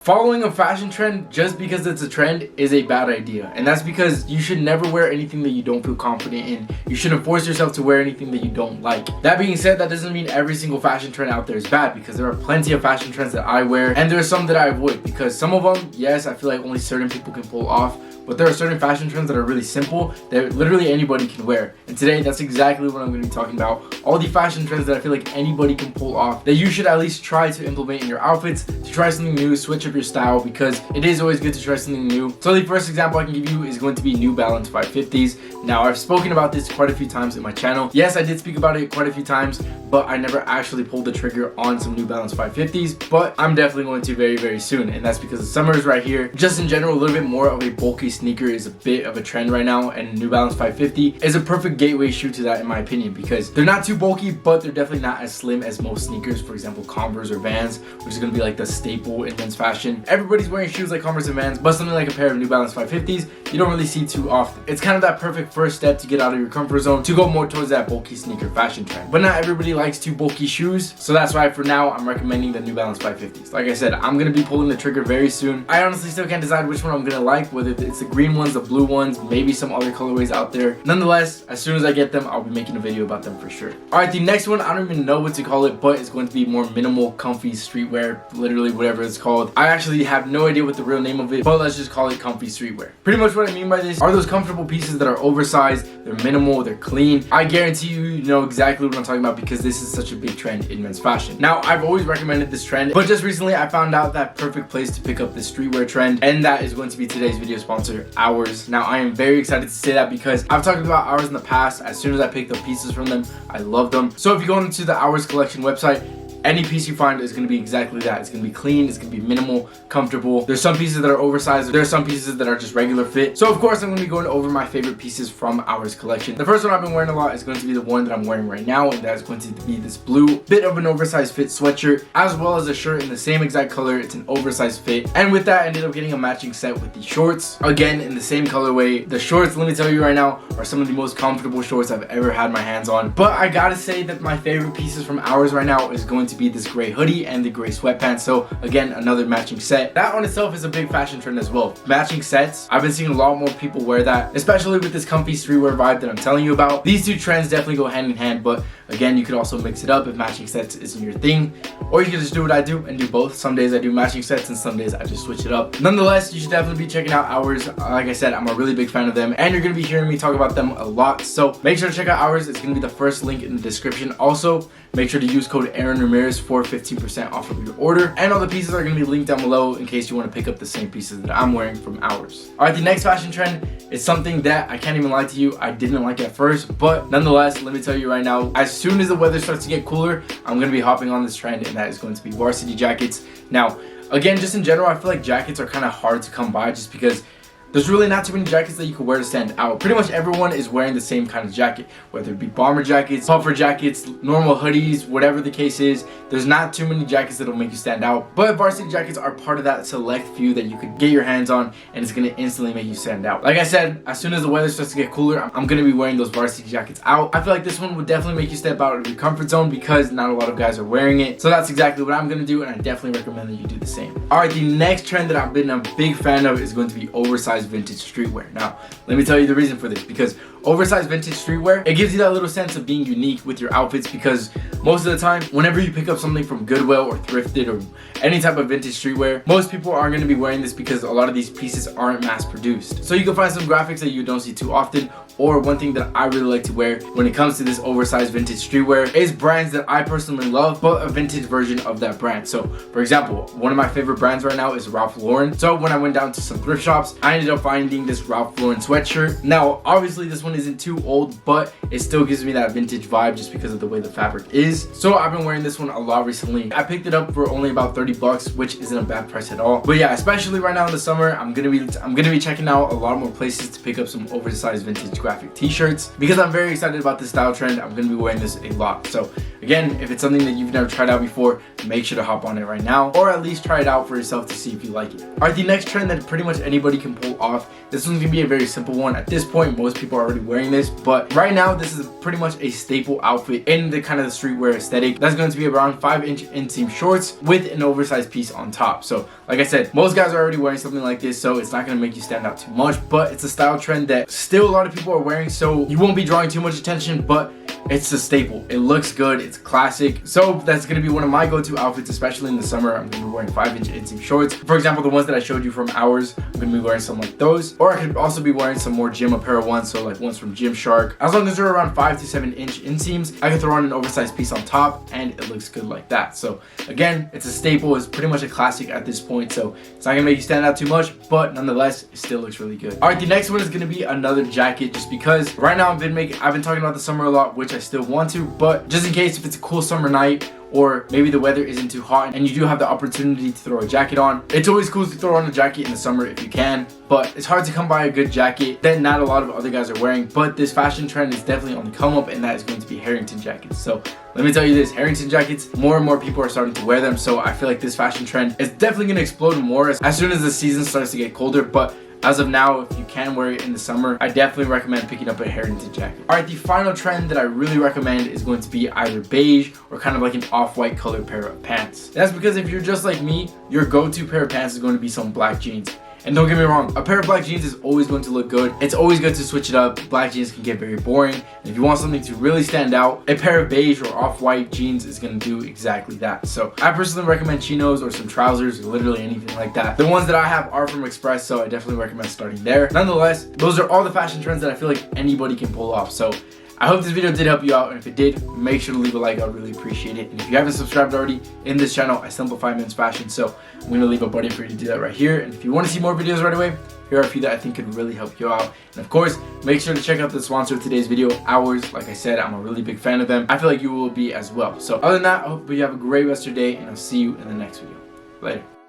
Following a fashion trend just because it's a trend is a bad idea, and that's because you should never wear anything that you don't feel confident in. You shouldn't force yourself to wear anything that you don't like. That being said, that doesn't mean every single fashion trend out there is bad, because there are plenty of fashion trends that I wear and there are some that I avoid, because some of them, yes, I feel like only certain people can pull off, but there are certain fashion trends that are really simple that literally anybody can wear. And today, that's exactly what I'm going to be talking about. All the fashion trends that I feel like anybody can pull off, that you should at least try to implement in your outfits, to try something new, switch up your style, because it is always good to try something new. So the first example I can give you is going to be New Balance 550s. Now, I've spoken about this quite a few times in my channel. Yes, I did speak about it quite a few times, but I never actually pulled the trigger on some New Balance 550s, but I'm definitely going to very, very soon. And that's because the summer is right here. Just in general, a little bit more of a bulky sneaker is a bit of a trend right now, and New Balance 550 is a perfect gateway shoe to that, in my opinion, because they're not too bulky, but they're definitely not as slim as most sneakers, for example Converse or Vans, which is going to be like the staple in men's fashion. Everybody's wearing shoes like Converse and Vans, but something like a pair of New Balance 550s you don't really see too often. It's kind of that perfect first step to get out of your comfort zone, to go more towards that bulky sneaker fashion trend. But not everybody likes too bulky shoes, so that's why for now I'm recommending the New Balance 550s. Like I said, I'm going to be pulling the trigger very soon. I honestly still can't decide which one I'm going to like, whether it's the green ones, the blue ones, maybe some other colorways out there. Nonetheless, as soon as I get them, I'll be making a video about them for sure. Alright, the next one, I don't even know what to call it, but it's going to be more minimal, comfy streetwear, literally whatever it's called. I actually have no idea what the real name of it, but let's just call it comfy streetwear. Pretty much what I mean by this are those comfortable pieces that are oversized, they're minimal, they're clean. I guarantee you know exactly what I'm talking about, because this is such a big trend in men's fashion. Now, I've always recommended this trend, but just recently I found out that perfect place to pick up this streetwear trend, and that is going to be today's video sponsor, Ours. Now, I am very excited to say that because I've talked about Ours in the past. As soon as I picked up pieces from them, I love them. So if you go into the Ours collection website, any piece you find is going to be exactly that. It's going to be clean, it's going to be minimal, comfortable. There's some pieces that are oversized, there are some pieces that are just regular fit. So of course I'm going to be going over my favorite pieces from Ours collection. The first one I've been wearing a lot is going to be the one that I'm wearing right now, and that is going to be this blue, bit of an oversized fit sweatshirt, as well as a shirt in the same exact color. It's an oversized fit, and with that I ended up getting a matching set with the shorts, again in the same colorway. The shorts, let me tell you right now, are some of the most comfortable shorts I've ever had my hands on. But I gotta say that my favorite pieces from Ours right now is going to be this gray hoodie and the gray sweatpants. So again, another matching set. That on itself is a big fashion trend as well. Matching sets, I've been seeing a lot more people wear that, especially with this comfy streetwear vibe that I'm telling you about. These two trends definitely go hand in hand, but again, you could also mix it up if matching sets isn't your thing, or you can just do what I do and do both. Some days I do matching sets and some days I just switch it up. Nonetheless, you should definitely be checking out Ours. Like I said, I'm a really big fan of them, and you're going to be hearing me talk about them a lot, so make sure to check out Ours. It's going to be the first link in the description. Also, make sure to use code Aaron Ramirez for 15% off of your order, and all the pieces are going to be linked down below in case you want to pick up the same pieces that I'm wearing from Ours. Alright, the next fashion trend is something that I can't even lie to you, I didn't like at first, but nonetheless, let me tell you right now, as soon as the weather starts to get cooler, I'm going to be hopping on this trend, and that is going to be varsity jackets. Now, again, just in general, I feel like jackets are kind of hard to come by, just because there's really not too many jackets that you can wear to stand out. Pretty much everyone is wearing the same kind of jacket, whether it be bomber jackets, puffer jackets, normal hoodies, whatever the case is. There's not too many jackets that'll make you stand out, but varsity jackets are part of that select few that you could get your hands on, and it's gonna instantly make you stand out. Like I said, as soon as the weather starts to get cooler, I'm gonna be wearing those varsity jackets out. I feel like this one would definitely make you step out of your comfort zone, because not a lot of guys are wearing it. So that's exactly what I'm gonna do, and I definitely recommend that you do the same. Alright, the next trend that I've been a big fan of is going to be oversized vintage streetwear. Now, let me tell you the reason for this, because oversized vintage streetwear, it gives you that little sense of being unique with your outfits, because most of the time, whenever you pick up something from Goodwill or thrifted or any type of vintage streetwear, most people aren't going to be wearing this because a lot of these pieces aren't mass produced. So you can find some graphics that you don't see too often. Or one thing that I really like to wear when it comes to this oversized vintage streetwear is brands that I personally love, but a vintage version of that brand. So for example, one of my favorite brands right now is Ralph Lauren. So when I went down to some thrift shops, I ended up finding this Ralph Lauren sweatshirt. Now, obviously this one isn't too old, but it still gives me that vintage vibe just because of the way the fabric is. So I've been wearing this one a lot recently. I picked it up for only about 30 bucks, which isn't a bad price at all. But yeah, especially right now in the summer, I'm gonna be checking out a lot more places to pick up some oversized vintage graphic t-shirts, because I'm very excited about this style trend. I'm gonna be wearing this a lot. So again, if it's something that you've never tried out before, make sure to hop on it right now, or at least try it out for yourself to see if you like it. All right, the next trend that pretty much anybody can pull off. This one's gonna be a very simple one. At this point, most people are already wearing this, but right now, this is pretty much a staple outfit in the kind of the streetwear aesthetic. That's going to be around 5-inch inseam shorts with an oversized piece on top. So, like I said, most guys are already wearing something like this, so it's not gonna make you stand out too much, but it's a style trend that still a lot of people are wearing, so you won't be drawing too much attention, but it's a staple. It looks good, it's classic. So that's gonna be one of my go-to outfits, especially in the summer. I'm gonna be wearing 5-inch inseam shorts. For example, the ones that I showed you from Hours, I'm gonna be wearing some like those. Or I could also be wearing some more gym apparel ones, so like ones from Gymshark. As long as they're around 5 to 7-inch inseams, I can throw on an oversized piece on top and it looks good like that. So again, it's a staple, it's pretty much a classic at this point, so it's not gonna make you stand out too much, but nonetheless, it still looks really good. All right, the next one is gonna be another jacket, just because right now I've been talking about the summer a lot, which I still want to, but just in case if it's a cool summer night, or maybe the weather isn't too hot and you do have the opportunity to throw a jacket on. It's always cool to throw on a jacket in the summer if you can, but it's hard to come by a good jacket that not a lot of other guys are wearing. But this fashion trend is definitely on the come up, and that is going to be Harrington jackets. So let me tell you this, Harrington jackets, more and more people are starting to wear them, so I feel like this fashion trend is definitely going to explode more as soon as the season starts to get colder. But as of now, if you can wear it in the summer, I definitely recommend picking up a Harrington jacket. All right, the final trend that I really recommend is going to be either beige or kind of like an off-white colored pair of pants. That's because if you're just like me, your go-to pair of pants is going to be some black jeans. And don't get me wrong, a pair of black jeans is always going to look good. It's always good to switch it up. Black jeans can get very boring. And if you want something to really stand out, a pair of beige or off-white jeans is going to do exactly that. So I personally recommend chinos or some trousers or literally anything like that. The ones that I have are from Express, so I definitely recommend starting there. Nonetheless, those are all the fashion trends that I feel like anybody can pull off. So I hope this video did help you out, and if it did, make sure to leave a like. I would really appreciate it. And if you haven't subscribed already in this channel, I simplify men's fashion, so I'm going to leave a button for you to do that right here. And if you want to see more videos right away, here are a few that I think could really help you out. And of course, make sure to check out the sponsor of today's video, Hours. Like I said, I'm a really big fan of them. I feel like you will be as well. So other than that, I hope you have a great rest of your day, and I'll see you in the next video. Later.